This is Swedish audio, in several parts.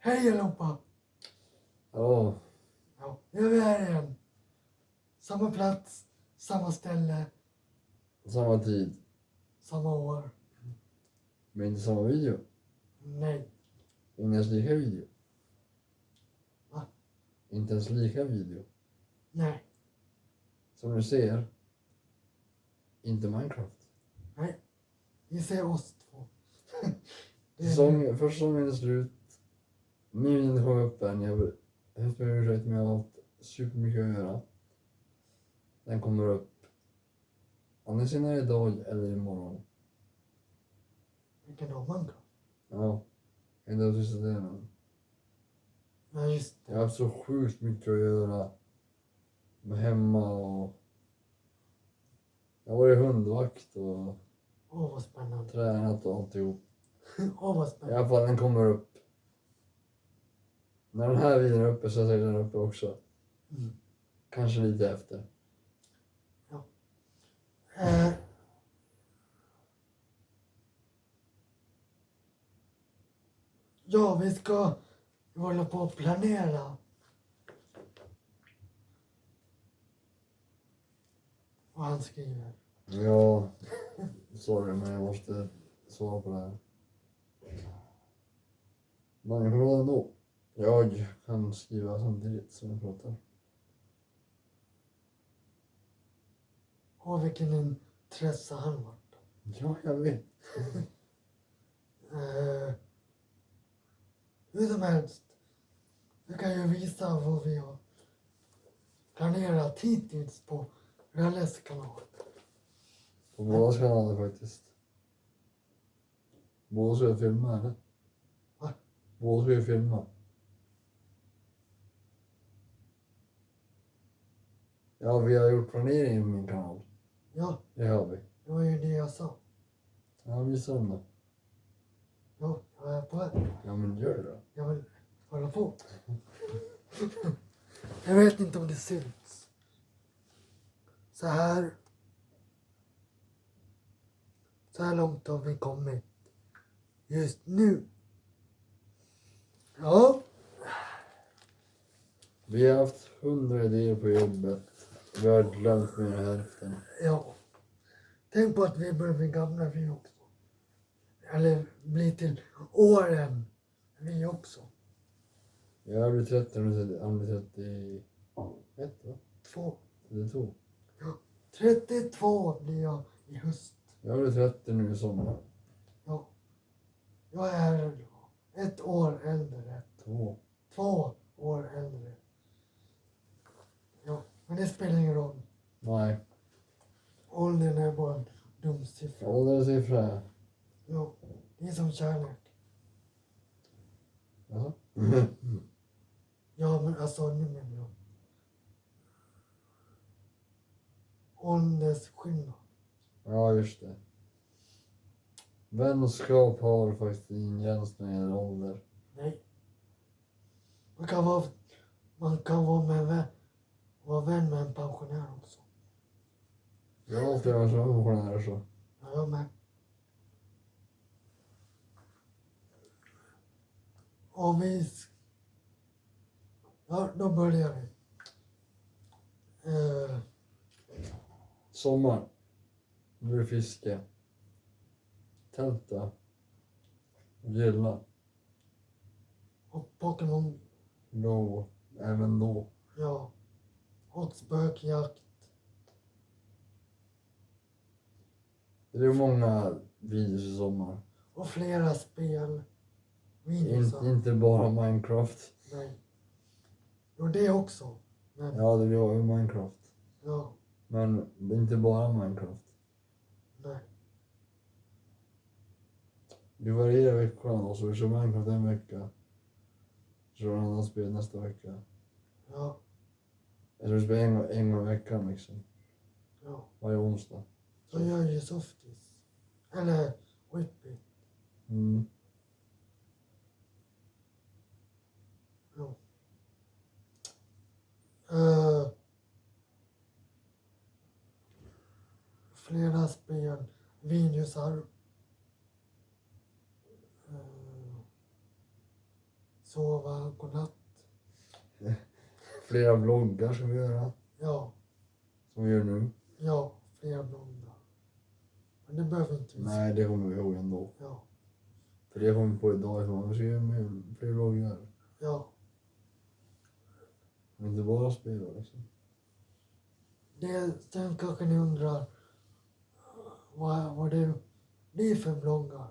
Hej allihopa! Ja, Ja, nu är vi här igen. Samma plats, samma ställe, samma tid. samma år. Men inte samma video. Nej. Inte ens lika video. Va? Inte ens lika video. Nej. Som ni ser. Inte Minecraft. Nej. Vi ser oss två. Det är Första säsongen är slut. Min video kommer upp än. Jag ber om ursäkt, men jag har haft supermycket att göra. Den kommer upp antingen senare idag eller imorgon. Vilken dag man kan. Ja. Jag har inte sista delen. Ja, just Jag har haft så sjukt mycket att göra. Med hemma och... Jag har varit hundvakt och Åh, vad spännande. tränat och alltihop. Åh, vad I spännande. alla fall den kommer upp. När den här videon är uppe så är den uppe också. Mm. Kanske lite efter. Eh, ja, vi ska hålla på och planera. Vad han skriver. Ja, sorry men jag måste svara på det här. Men jag kommer ändå. Jag kan skriva samtidigt som jag pratar. Åh, vilken intresse han var. Ja, jag vet. Hur som helst. Vi kan ju visa vad vi har planerat hittills på Ralles kanal. På båda kanaler faktiskt. Båda ska jag filma eller? Va? Båda ska jag filma. Ja, vi har gjort planeringen på min kanal. Ja, Det har vi. det var ju det jag sa. Ja, visa dem då. Ja, jag är på väg. Ja, men gör det då. Jag vill hålla på. Jag vet inte om det syns. Så här. Så här långt har vi kommit. Just nu. Ja. Vi har haft 100 idéer på jobbet. Vi har glömt mer än hälften. Ja. Tänk på att vi börjar bli gamla vi också. Eller bli till åren vi också. Jag blir 30 nu, han blir 31 va? 2. 32. 32 blir jag i höst. Jag blir 30 nu i sommar. Ja. Jag är 1 år äldre. 2. 2 år äldre. Ja, men det spelar ingen roll. Nej. Åldern är bara en dum siffra. Ålderssiffra. Ja, det är som kärlek. Jaså? Ja, men alltså nu menar jag. Åldersskillnad. Ja, just det. Vänskap har faktiskt ingen gräns när det gäller ålder. Nej. Man kan vara vän med en pensionär också. Jag har alltid varit så pensionär så. Ja, jag med. Och ja, då börjar vi. Sommar. Nu är det fiske. Tälta. Gilla. Och Pokémon, Go. Även då. ja. Och spökjakt. Det är många videos i sommar. Och flera spel. Videosar. Inte bara Minecraft. Nej. Jo, det också. Men, Ja, det var ju Minecraft. ja, Men inte bara Minecraft. nej. Det varierar veckorna då, så vi kör Minecraft en vecka. Så kör en annan spel nästa vecka. Ja, Eller vi spelar en gång i veckan liksom. ja. Varje onsdag. Så gör ju Softis. Eller Whippy. Mm. Ja. Flera spel. Videosar. sova, godnatt. Flera vloggar ska vi göra. Ja, Som vi gör nu. ja, flera bloggar. Men det behöver inte vi. Nej, det kommer vi ihåg ändå. Ja, För det kom vi på idag. Så vi ska göra fler vloggar. ja. Men inte bara spela liksom. Sen kanske ni undrar vad det blir för bloggar.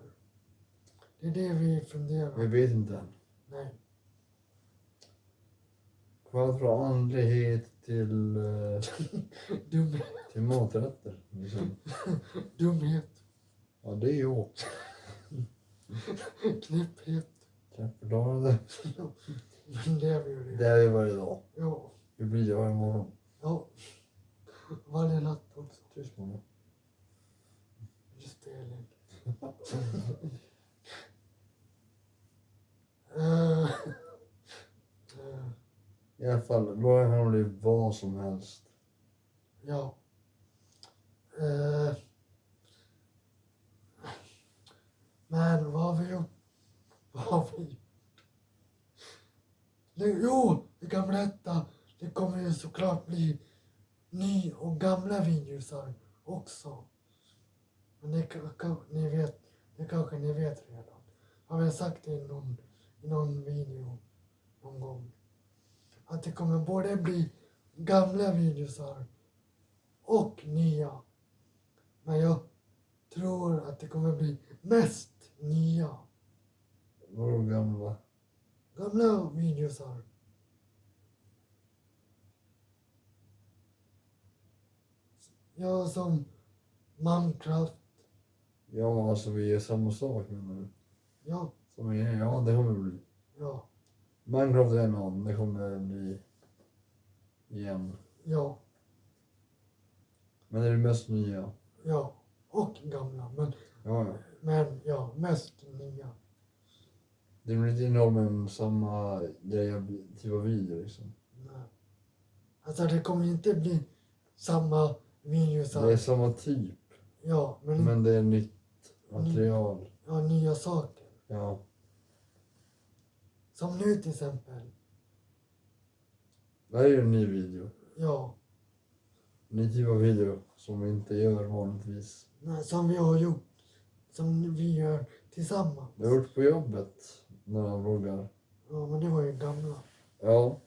Det är det vi funderar. Vi vet inte än. Nej. Vad från andlighet till Dumhet. till maträtter. Liksom. Dumhet. Ja, det är jag. Knäpphet. Käppförklarande. Men det är vi ju Det det. är vi varje dag. Ja, Vi blir det varje morgon. ja. Varje natt också. Tyst mamma. Just det, Elin. Eh, I alla fall, bloggen kan bli vad som helst. ja. Men vad har vi gjort? Vad har vi gjort? Jo, vi kan berätta. Det kommer ju såklart bli ny och gamla videosar också. Men det kanske ni vet redan. Har vi sagt det i någon video någon gång? Att det kommer både bli gamla videosar och nya. Men jag tror att det kommer bli mest nya. Vadå gamla? Gamla videosar. Ja, som Minecraft. Ja, alltså vi gör samma sak menar du? Ja, Som är, ja, det kommer bli. ja, Minecraft är en annan. Det kommer bli igen. ja, Men det är det mest nya. ja. Och gamla. Ja. Men ja, mest nya. Det blir inte innehåll men samma grej, typ av video liksom. Nej. Alltså det kommer inte bli samma videosar. Det är samma typ. Ja, men Men det är nytt material. ja, nya saker. Ja. Som nu till exempel. Det här är ju en ny video. Ja, Ny typ av video som vi inte gör vanligtvis. nej, som vi har gjort. Som vi gör tillsammans. Vi har gjort på jobbet några vloggar. Ja, men det var ju gamla. Ja.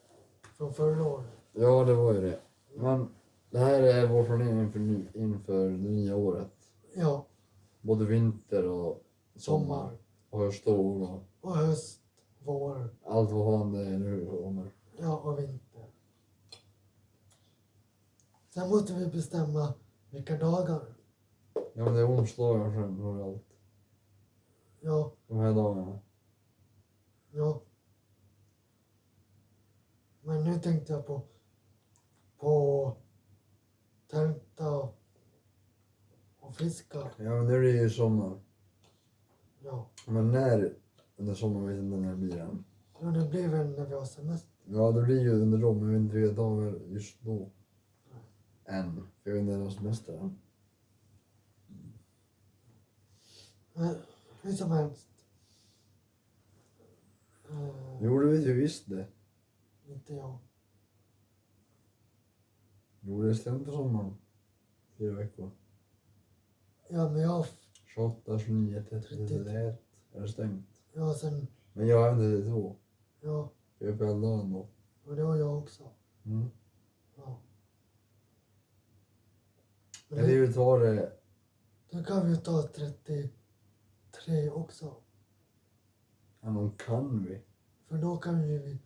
Från förra året. Ja, det var ju det. Men det här är vår planering inför det nya året. Ja, Både vinter och sommar. Och höst och vår. Och höst, vår. Allt vad fan det är nu kommer. Ja, och vinter. Sen måste vi bestämma vilka dagar. Ja, men det är onsdagar sen och allt. Ja, De här dagarna. ja. Men nu tänkte jag på tälta och fiska. Ja, men nu är det ju sommar. Ja, Men när under sommaren vet jag inte när det blir än. ja, det blir väl när vi har semester. Ja, det blir ju under dem, men jag vet inte vilka dagar just då. Än. För jag vet inte när det är semester än. Men hur som helst. Jo, det vet jag visst det. Inte jag. Jo, det är stängt på sommaren. 4 veckor. Ja, men jag 28, 29, 30, 31 är det stängt. ja, sen, Men jag är inte 32. ja, Jag är uppe hela dagen då. och det har jag också. Mm. Ja. Men det vill ta det. Då kan vi ta 33 också. Ja, men kan vi? För då kan vi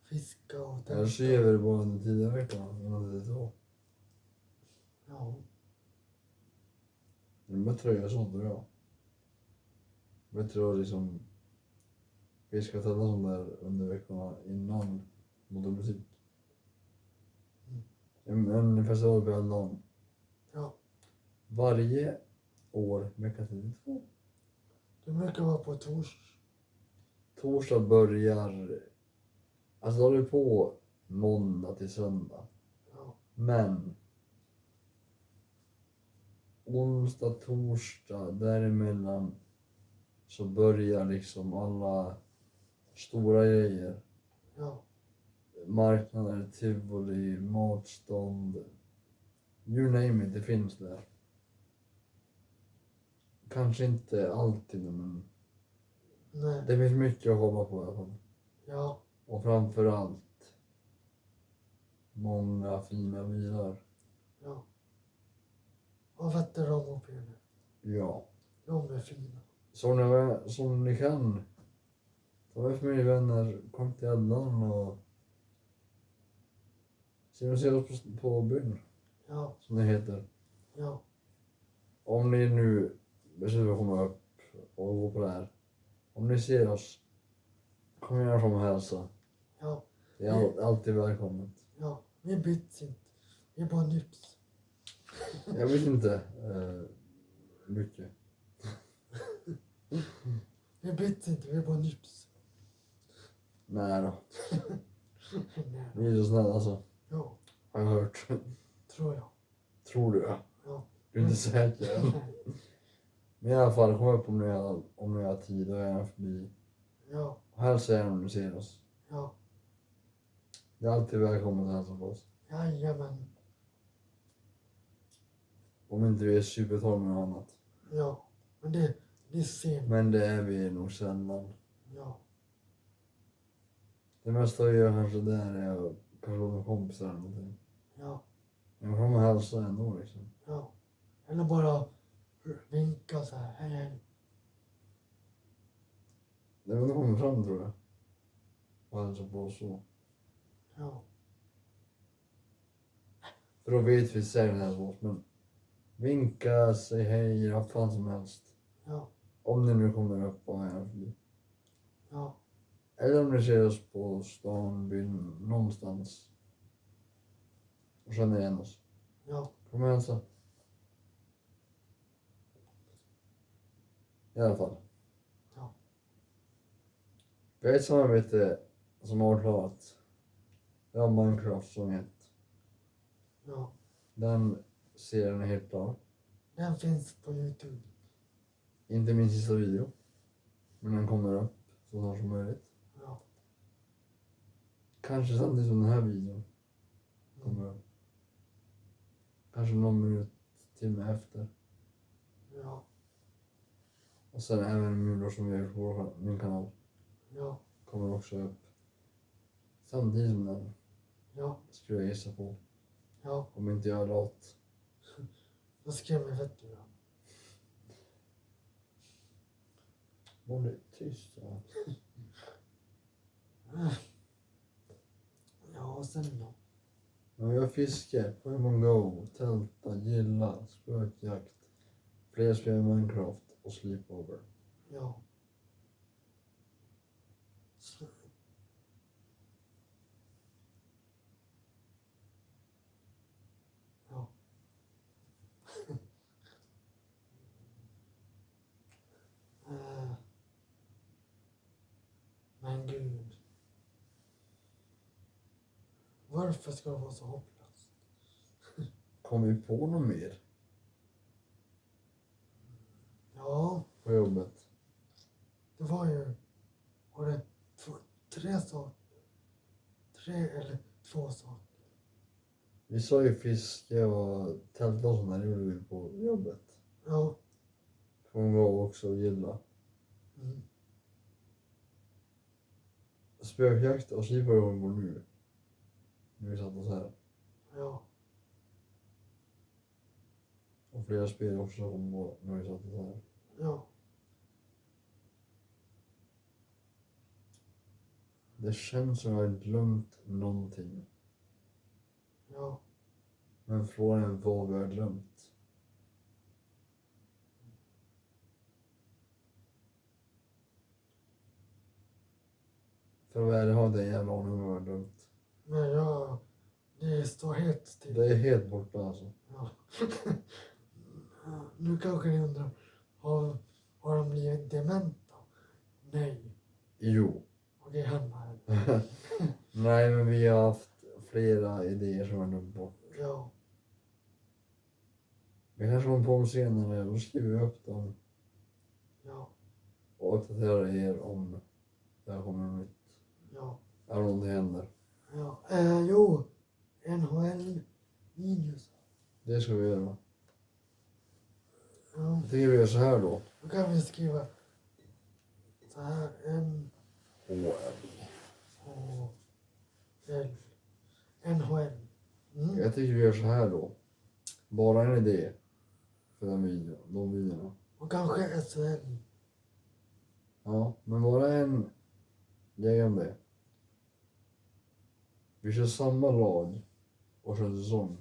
fiska och Eller så ger vi det bara under 10 veckan innan 32. Ja, Det är bättre att göra så tror jag. Bättre att liksom fiska och tälla sånt där under veckorna innan motormusik. En festival på hela dagen. ja. Varje år vecka 32. Det brukar vara på Torsdag börjar, alltså då håller det på måndag till söndag. Ja, Men onsdag, torsdag, däremellan så börjar liksom alla stora grejer. Ja. Marknader, tivoli, matstånd. You name it, det finns där. Kanske inte alltid, men Nej. det finns mycket att kolla på i alla fall. Ja. Och framförallt många fina bilar. Ja. Och veteranmopeder. Ja. De är fina. Som ni kan. Ta med familjevänner, kom till Äldan och se oss på byn, Ja. som det heter. Ja. Om ni nu beslutar att komma upp och gå på det här. Om ni ser oss, kom gärna fram och hälsa. Ja. Det är alltid välkommet. Ja. Vi byts inte. Vi är bara nyps. Jag vet inte mycket. Vi byts inte. Vi är bara nyps. Nej då. Nej. Ni är så snälla alltså. Ja. Har jag hört. Tror jag. Tror du ja. Ja. Du är inte säker. Men i alla fall, kom upp om ni har tid och gärna förbi. Ja. Och hälsa gärna om ni ser oss. Ja. Det är alltid välkommet att hälsa på oss. Jajamän. Om inte vi är supertorr med något annat. Ja. Men det ser man. Men det är vi nog sällan. Ja. Det mesta vi gör kanske där är kanske med kompisar eller någonting. Ja. Men man kommer hälsa ändå liksom. Ja. Eller bara vinka så här. Hej hej. Det är väl kommer fram tror jag. Och hälsa på oss så. Ja. För då vet vi säkert det här på oss. Men vinka, säg hej, vad fan som helst. Ja. Om ni nu kommer upp och är förbi. Ja. Eller om ni ser oss på stan, byn, någonstans. Och känner igen oss. Ja. Kom och hälsa. I alla fall. Ja. Vi har ett samarbete som har klarat. Det var Minecraft som 1. Ja. Den serien är helt klar. Den finns på YouTube. Inte min sista video. Men den kommer upp så snart som möjligt. Ja. Kanske samtidigt som den här videon kommer upp. Kanske någon minut timme efter. Ja. Och sen även mulor som jag gjort på min kanal. Ja. Kommer också upp. Samtidigt som den. Ja. Skulle jag gissa på. Ja. Om inte jag är lat. Då skrämmer jag fett bra. Var det tyst va? Ja, och sen då? Ja, jag fiskar, Pokémon Go, tälta, gilla, spökjakt, fler spel Minecraft och sleepover. Ja. Ja. Men gud. Varför ska det vara så hopplöst? Kom vi på något mer Ja, på jobbet? det var det 3 saker? 3 eller 2 saker? Vi sa ju fiske och tälta och sånt där gjorde vi på jobbet. Ja. Pokémon Go också och gilla. Mm. Spökjakt och sleepover håller vi på nu. Nu vi satt oss här. Ja. Och flera spel också som på när vi satt oss här. Ja. Det känns som jag har glömt någonting. Ja. Men frågan är vad vi har glömt. För att vara ärlig har jag inte en jävla aning om vad jag har glömt. Men det står helt still. Det är helt borta alltså. Ja. Nu kanske ni undrar, har de blivit dementa? Nej. Jo. Okej, hemma. Nej men vi har haft flera idéer som har glömt bort. Ja. Vi kanske kommer på dem senare, då skriver vi upp dem Ja. och uppdaterar er om Där kommer det nytt. Ja. Är det någonting händer? Ja. Jo. NHL-videos. Det ska vi göra. Ja. Jag tycker vi gör så här då. Då kan vi skriva så här. NHL. Mm. Jag tycker vi gör så här då. Bara en idé. För den videon, de videorna. Och kanske SHL. Ja, men bara en grej om det. Vi kör samma lag och kör säsong.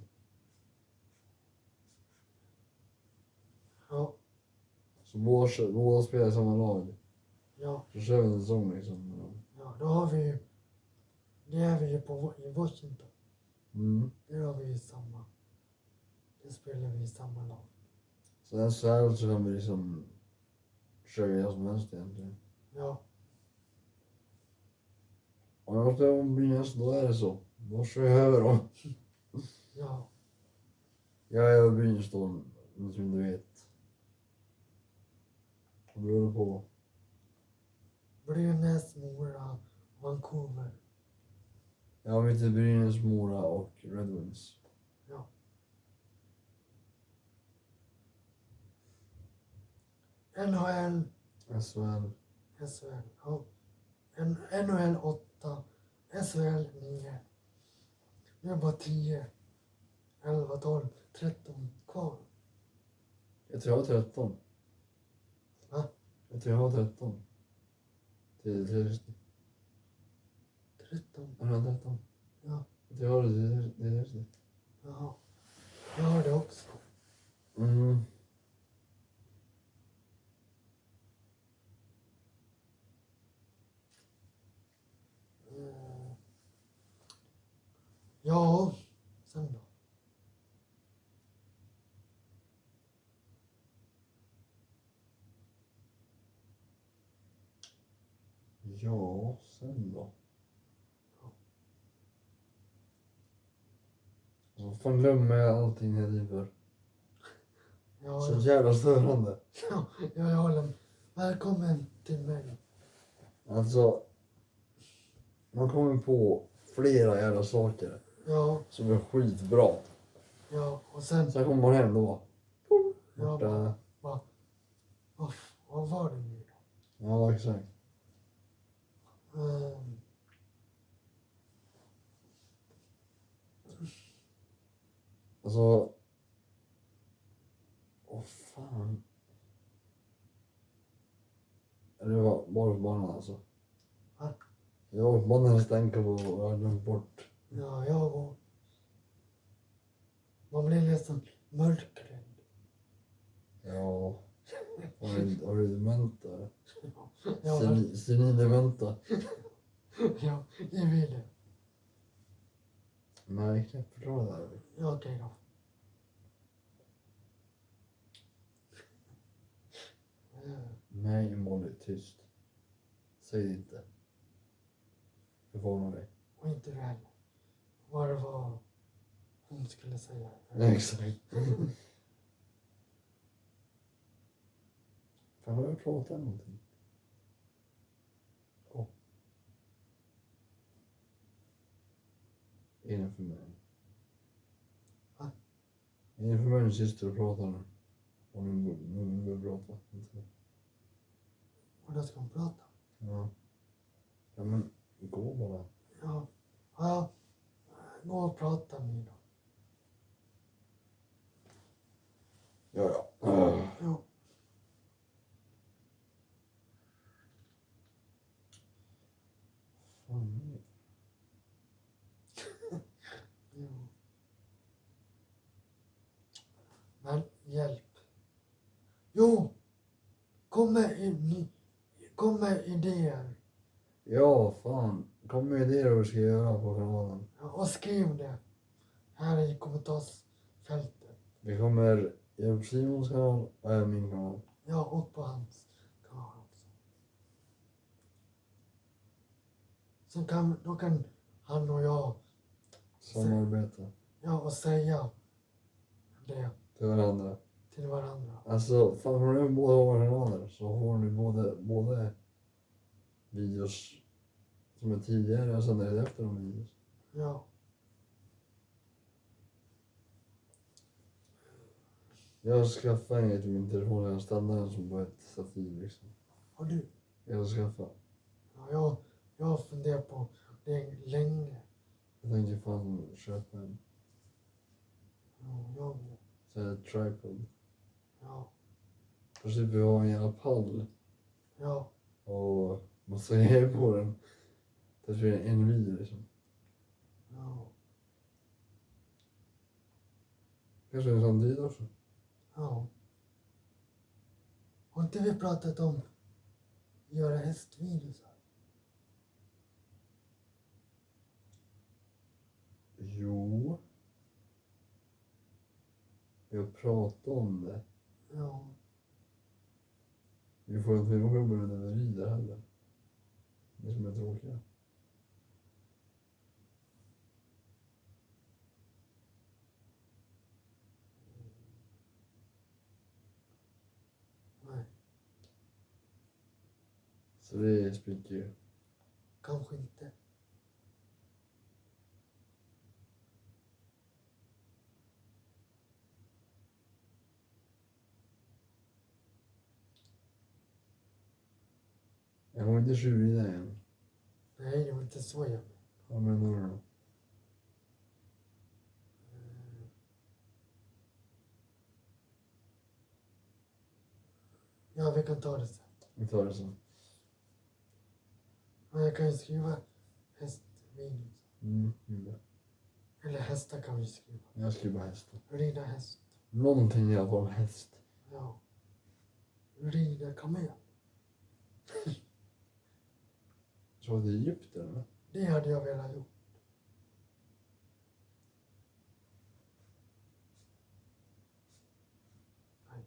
Ja. Så båda spelar i samma lag. Ja. Så kör vi en säsong liksom. Ja. Då har vi ju. Det är vi ju i Washington. Mm. Där har vi ju samma. Det spelar vi i samma lag. Sen så här så kan vi liksom köra vad som helst egentligen. Ja. Om jag ska om Brynäs, då är det så. Då kör jag över dem. Ja. Jag är över Brynäs då, som du vet. Och då är det på. Brynäs, Mora, Vancouver. Jag vet inte Brynäs, Mora och Red Wings. Ja. NHL, SHL. SHL. Ja. NHL 8, SHL 9. Nu är bara 10, 11, 12, 13 kvar. Jag tror jag har 13. Va? Jag tror jag har 13. Till 30. 13? Är det 13? Ja. Jag tror jag har det till 30. Jaha. Jag har det också. Mm. Ja, sen då? Ja, sen då? Så fan glömmer jag allting hela tiden för. Ja, Så jävla störande. ja, jag håller med. Välkommen till mig. Alltså, man kommer på flera jävla saker Ja, som är skitbra. ja, och sen... Sen kommer man hem då. Ja, Borta. vad var det nu då? Ja, exakt. Alltså. Åh fan. Det var bara förbannad alltså. Va? Jag var förbannad att tänka på och jag har glömt bort. Ja, jag och... Man blir nästan mörkrädd. Ja. Har du dementa? Ja, Senildementa? ja, det vill jag. Nej, jag kan inte förklara det här. Ja, okej då. Nej, Molly, tyst. Säg det inte. Jag varnar dig. Och inte du heller. Vad det var hon skulle säga. Nej, exakt. Fan, har jag pratat om någonting? Åh. Innanför mig. Va? Innanför mig och syster och pratar nu. Och nu börjar prata. Och då ska hon prata. Ja. Ja, men gå bara. Ja, ja. Gå och prata med då. Ja. Ja. Fan. Jo. Men hjälp. Jo! Kom med idéer. Ja, fan. Kom med idéer vad vi ska göra på kanalen. Ja, och skriv det här i kommentarsfältet. Vi kommer göra på Simons kanal och även min kanal. Ja, och på hans kanal också. Då kan han och jag Samarbeta och säga det till varandra. till varandra. Alltså, fan, får ni båda våra kanaler så får ni både videos som är tidigare och sen är det efter de minus. Ja. Jag skaffade inget i min telefon, jag stannade den som bara ett stativ liksom. Har du? Jag skaffade. Ja, jag har funderat på det länge. Jag tänkte fan köpa en Ja, jag med. sån här tripod. Ja. För typ vi har en jävla pall Ja. och massa grejer på den. Det är en video liksom. Ja. Kanske en sån dit också. Ja. Har inte vi pratat om att göra hästvirusar? Jo. Vi har pratat om det. Ja. Vi får inte jobba med när vi rider heller. Det som är tråkiga. Nej, Så det spricker ju. kanske inte. Jag har inte tjuvrida än. Nej, det var inte så jag menade. Vad menar du då? Ja, vi kan ta det sen. Vi tar det sen. Men jag kan ju skriva hästvirus. Ja. Eller hästar kan vi skriva. Jag skriver hästen. Rida häst. Någonting i alla fall häst. Ja. Rida kamel. Så det är Egypten eller? Det hade jag velat gjort. Nej.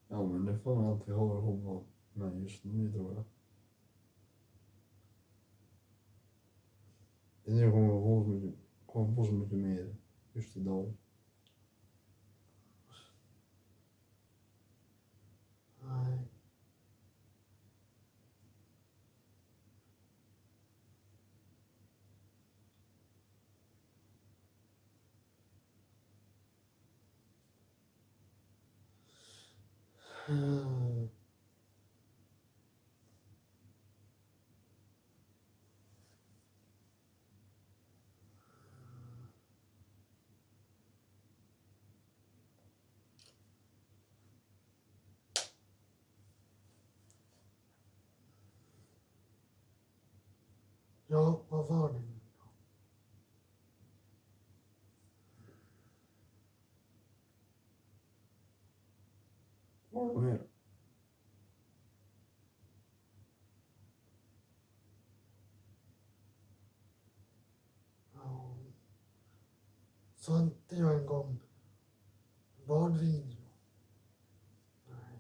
Ja men det är fan allt vi har att hoppa med just nu tror jag. Jag kommer på så mycket mer just idag. Nej. Mm. Ja, vad var det nu då? Vad har du mer? Ja. Sa inte jag en gång badvideo? Nej.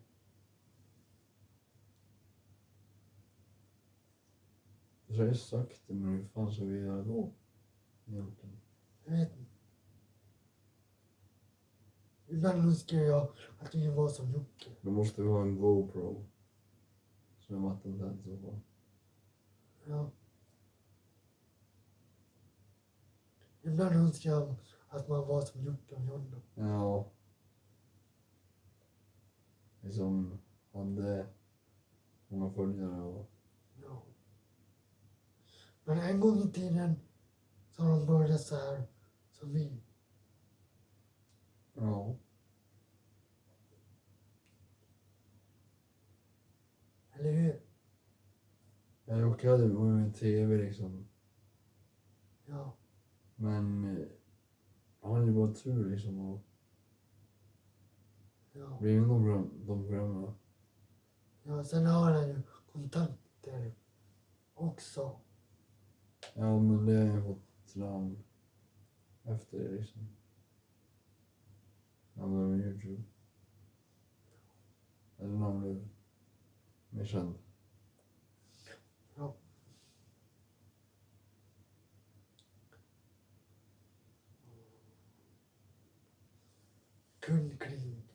Du säger sakta men hur fan ska vi göra då? Egentligen. Jag vet inte. Ibland önskar jag att vi var som Jocke. Då måste vi ha en GoPro. Som är vattentät så fall. Ja. Ibland önskar jag att man var som Jocke och Jonna. Ja. Liksom hade många följare och Ja. Men en gång i tiden så har de börjat så här som vi. ja. Eller hur? Jag råkade med TV liksom. Ja. Men han hade ju bara tur liksom och Ja. blev in de programmen. Ja, sen har han ju kontakter också. Ja men det har jag fått namn efter det liksom. Namn med YouTube. Eller namn blev mer känd. Ja. kundkrig.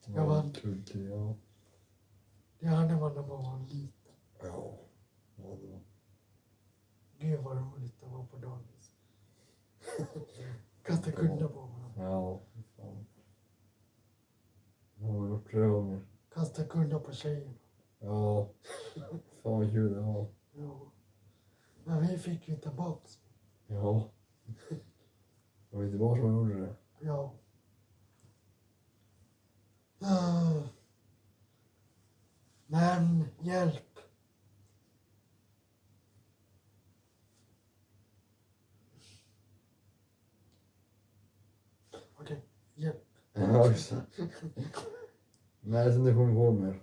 Jag vann. Kul, ja. Det hade man när man var liten. Ja. Ja, det var. Gud vad roligt det var på dagis. Kasta kuddar på varandra. Ja, fan. Jag har gjort flera gånger. Kasta kuddar på tjejerna. Ja. Fan vad kul det var. Ja. Men vi fick ju tillbaks. Ja. Jag vet inte vad som gjorde det. Ja. Men hjälp. Okej, hjälp. Ja, just det. Nej, sen det kommer på mer.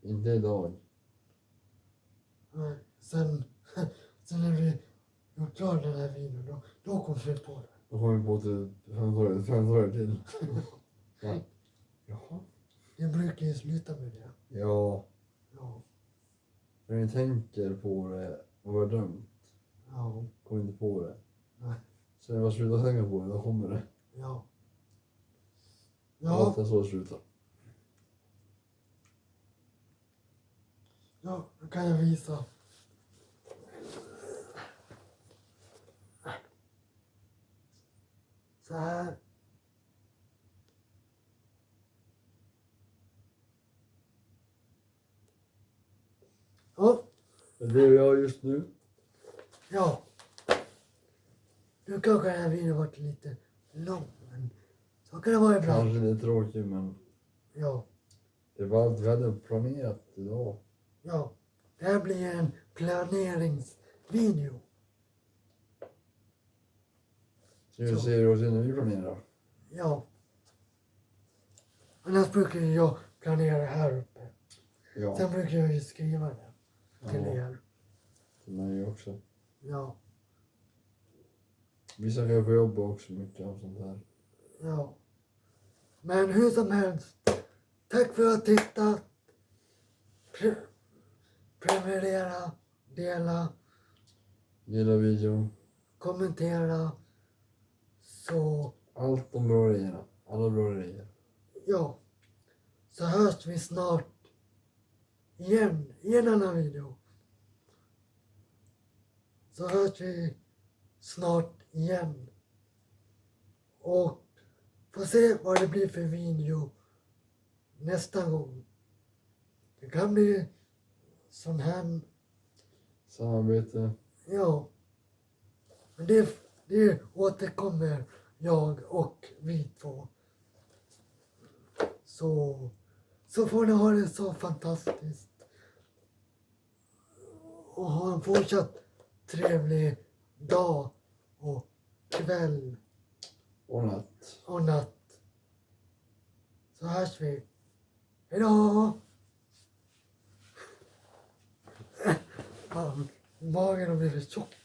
Inte idag. Nej, sen när vi gjort klart den här videon, då kom vi på det. Då kommer vi på typ 5 år till. Ja. Jaha. Det brukar ju sluta med det. Ja. Ja. När ni tänker på det och har drömt. Ja. Kommer inte på det. Nej. Så när man slutar tänka på det, då kommer det. Ja. Ja. Ja. Det är så det slutar. Ja, då kan jag visa. Så här. Ja, Det är det vi har just nu. ja. Nu kanske den här videon varit lite lång, men så kan det vara ibland. Kanske lite tråkigt, men Ja, det var allt vi hade planerat idag. ja. Det här blir en planeringsvideo. Så vi Så. ser oss när vi planerar. Ja. Annars brukar ju jag planera här uppe. Ja. Sen brukar jag ju skriva det till Ja. er. Till mig också. Ja, Vissa kan få jobba också mycket av sånt här. ja. Men hur som helst. Tack för att du har tittat. Prenumerera, dela, Gilla videon. kommentera. Så, Allt de bra grejerna. Alla bra grejer. ja. Så hörs vi snart igen i en annan video. Så hörs vi snart igen. Och får se vad det blir för video nästa gång. Det kan bli sån här, Samarbete. ja. Men det återkommer jag och vi två. Så får ni ha det så fantastiskt. Och ha en fortsatt trevlig dag och kväll Och natt. och natt. Så hörs vi. Hejdå! Fan, magen har blivit tjock.